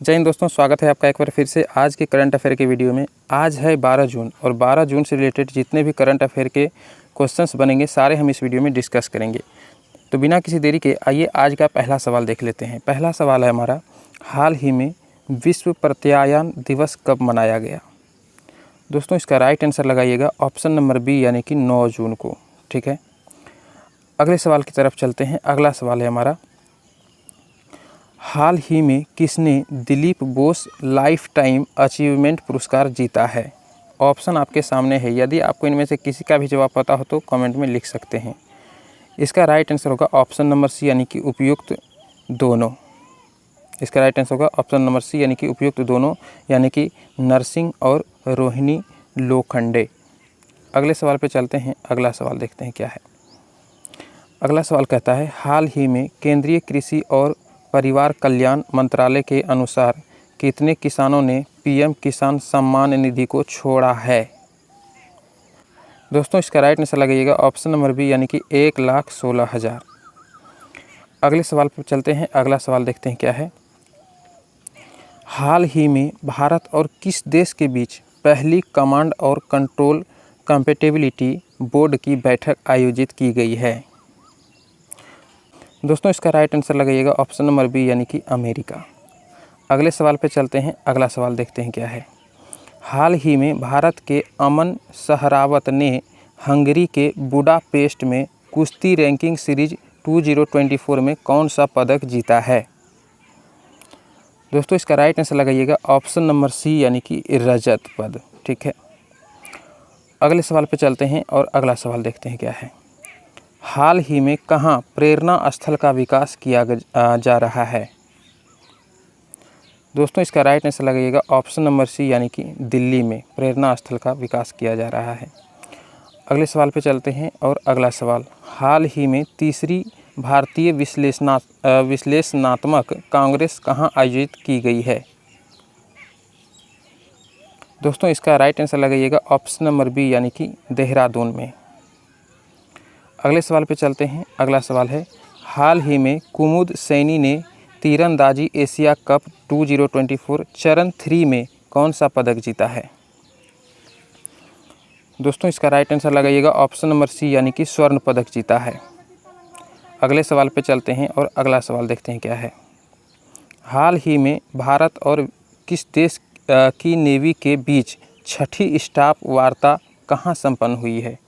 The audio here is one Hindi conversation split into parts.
जय हिंद दोस्तों, स्वागत है आपका एक बार फिर से आज के करंट अफेयर के वीडियो में। आज है 12 जून और 12 जून से रिलेटेड जितने भी करंट अफेयर के क्वेश्चंस बनेंगे सारे हम इस वीडियो में डिस्कस करेंगे। तो बिना किसी देरी के आइए आज का पहला सवाल देख लेते हैं। पहला सवाल है हमारा, हाल ही में विश्व प्रत्यायन दिवस कब मनाया गया? दोस्तों इसका राइट आंसर लगाइएगा ऑप्शन नंबर बी यानी कि 9 जून को। ठीक है, अगले सवाल की तरफ चलते हैं। अगला सवाल है हमारा, हाल ही में किसने Dilip Bose life time achievement पुरस्कार जीता है? ऑप्शन आपके सामने है, यदि आपको इनमें से किसी का भी जवाब पता हो तो कमेंट में लिख सकते हैं। इसका राइट आंसर होगा ऑप्शन नंबर सी यानी कि उपयुक्त दोनों। इसका राइट आंसर होगा ऑप्शन नंबर सी यानी कि उपयुक्त दोनों, यानी कि नरसिंह और रोहिणी लोखंडे। अगले सवाल पे चलते हैं। अगला सवाल देखते हैं क्या है। अगला सवाल कहता है, हाल ही में केंद्रीय कृषि और परिवार कल्याण मंत्रालय के अनुसार कितने किसानों ने पीएम किसान सम्मान निधि को छोड़ा है? दोस्तों इसका राइट आंसर लगाइएगा ऑप्शन नंबर बी यानी कि 1,16,000। अगले सवाल पर चलते हैं। अगला सवाल देखते हैं क्या है। हाल ही में भारत और किस देश के बीच पहली कमांड और कंट्रोल कंपैटिबिलिटी बोर्ड की बैठक आयोजित की गई है? दोस्तों इसका राइट आंसर लगाइएगा ऑप्शन नंबर बी यानी कि अमेरिका। अगले सवाल पे चलते हैं। अगला सवाल देखते हैं क्या है। हाल ही में भारत के अमन सहरावत ने हंगरी के बुडापेस्ट में कुश्ती रैंकिंग सीरीज 2024 में कौन सा पदक जीता है? दोस्तों इसका राइट आंसर लगाइएगा ऑप्शन नंबर सी यानी कि रजत पद। ठीक है, अगले सवाल पे चलते हैं और अगला सवाल देखते हैं क्या है। हाल ही में कहाँ प्रेरणा स्थल का विकास किया जा रहा है? दोस्तों इसका राइट आंसर लगाइएगा ऑप्शन नंबर सी यानी कि दिल्ली में प्रेरणा स्थल का विकास किया जा रहा है। अगले सवाल पे चलते हैं और अगला सवाल, हाल ही में तीसरी भारतीय विश्लेषणात्मक कांग्रेस कहाँ आयोजित की गई है? दोस्तों इसका राइट आंसर लगाइएगा ऑप्शन नंबर बी यानी कि देहरादून में। अगले सवाल पे चलते हैं। अगला सवाल है, हाल ही में कुमुद सैनी ने तीरंदाजी एशिया कप 2024 चरण 3 में कौन सा पदक जीता है? दोस्तों इसका राइट आंसर लगाइएगा ऑप्शन नंबर सी यानी कि स्वर्ण पदक जीता है। अगले सवाल पे चलते हैं और अगला सवाल देखते हैं क्या है। हाल ही में भारत और किस देश की नेवी के बीच छठी स्टाफ वार्ता कहाँ संपन्न हुई है?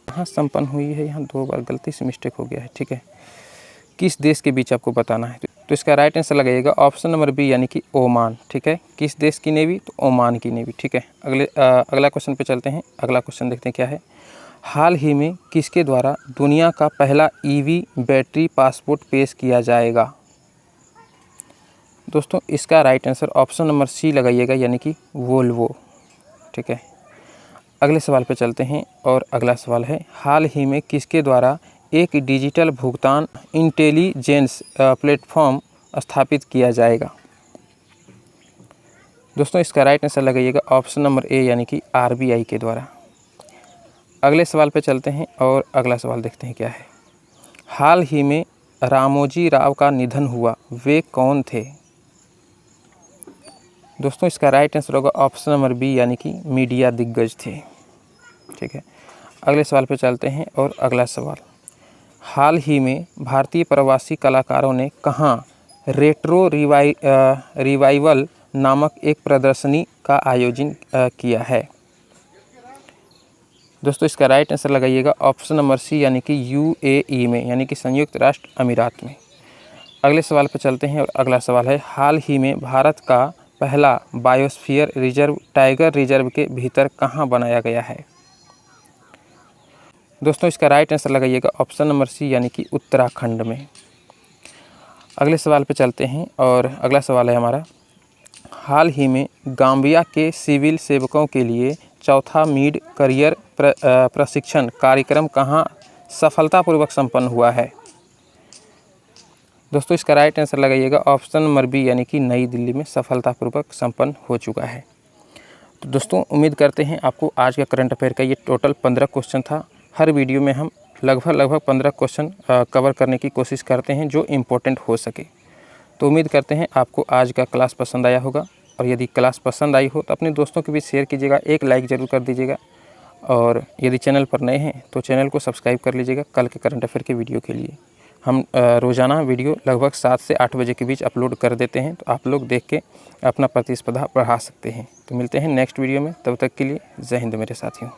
कहाँ संपन्न हुई है, यहाँ 2 बार गलती से मिस्टेक हो गया है। ठीक है, किस देश के बीच आपको बताना है, तो इसका राइट आंसर लगाइएगा ऑप्शन नंबर बी यानी कि ओमान। ठीक है, किस देश की नेवी, तो ओमान की नेवी। ठीक है, अगला क्वेश्चन पे चलते हैं। अगला क्वेश्चन देखते हैं क्या है। हाल ही में किसके द्वारा दुनिया का पहला ईवी बैटरी पासपोर्ट पेश किया जाएगा? दोस्तों इसका right answer option number C लगाइएगा यानी कि वोल्वो। ठीक है, अगले सवाल पे चलते हैं और अगला सवाल है, हाल ही में किसके द्वारा एक डिजिटल भुगतान इंटेलिजेंस प्लेटफॉर्म स्थापित किया जाएगा? दोस्तों इसका राइट आंसर लगाइएगा ऑप्शन नंबर ए यानी कि आरबीआई के द्वारा। अगले सवाल पे चलते हैं और अगला सवाल देखते हैं क्या है। हाल ही में रामोजी राव का निधन हुआ, वे कौन थे? दोस्तों इसका राइट आंसर होगा ऑप्शन नंबर बी यानी कि मीडिया दिग्गज थे। ठीक है, अगले सवाल पे चलते हैं और अगला सवाल, हाल ही में भारतीय प्रवासी कलाकारों ने कहाँ रेट्रो रिवाइवल नामक एक प्रदर्शनी का आयोजन किया है? दोस्तों इसका राइट आंसर लगाइएगा ऑप्शन नंबर सी यानी कि यूएई में, यानी कि संयुक्त राष्ट्र अमीरात में। अगले सवाल पर चलते हैं और अगला सवाल है, हाल ही में भारत का पहला बायोस्फीयर रिजर्व टाइगर रिजर्व के भीतर कहाँ बनाया गया है? दोस्तों इसका राइट आंसर लगाइएगा ऑप्शन नंबर सी यानी कि उत्तराखंड में। अगले सवाल पे चलते हैं और अगला सवाल है हमारा, हाल ही में गाम्बिया के सिविल सेवकों के लिए चौथा मिड करियर प्रशिक्षण कार्यक्रम कहाँ सफलतापूर्वक संपन्न हुआ है? दोस्तों इसका राइट आंसर लगाइएगा ऑप्शन नंबर बी यानी कि नई दिल्ली में सफलतापूर्वक संपन्न हो चुका है। तो दोस्तों उम्मीद करते हैं आपको आज का करंट अफेयर का ये टोटल 15 क्वेश्चन था। हर वीडियो में हम लगभग 15 क्वेश्चन कवर करने की कोशिश करते हैं जो इम्पोर्टेंट हो सके। तो उम्मीद करते हैं आपको आज का क्लास पसंद आया होगा, और यदि क्लास पसंद आई हो तो अपने दोस्तों के बीच शेयर कीजिएगा, एक लाइक ज़रूर कर दीजिएगा, और यदि चैनल पर नए हैं तो चैनल को सब्सक्राइब कर लीजिएगा कल के करंट अफेयर के वीडियो के लिए। हम रोज़ाना वीडियो लगभग 7 से 8 बजे के बीच अपलोड कर देते हैं, तो आप लोग देख के अपना प्रतिस्पर्धा बढ़ा सकते हैं। तो मिलते हैं नेक्स्ट वीडियो में, तब तक के लिए जय हिंद मेरे साथियों।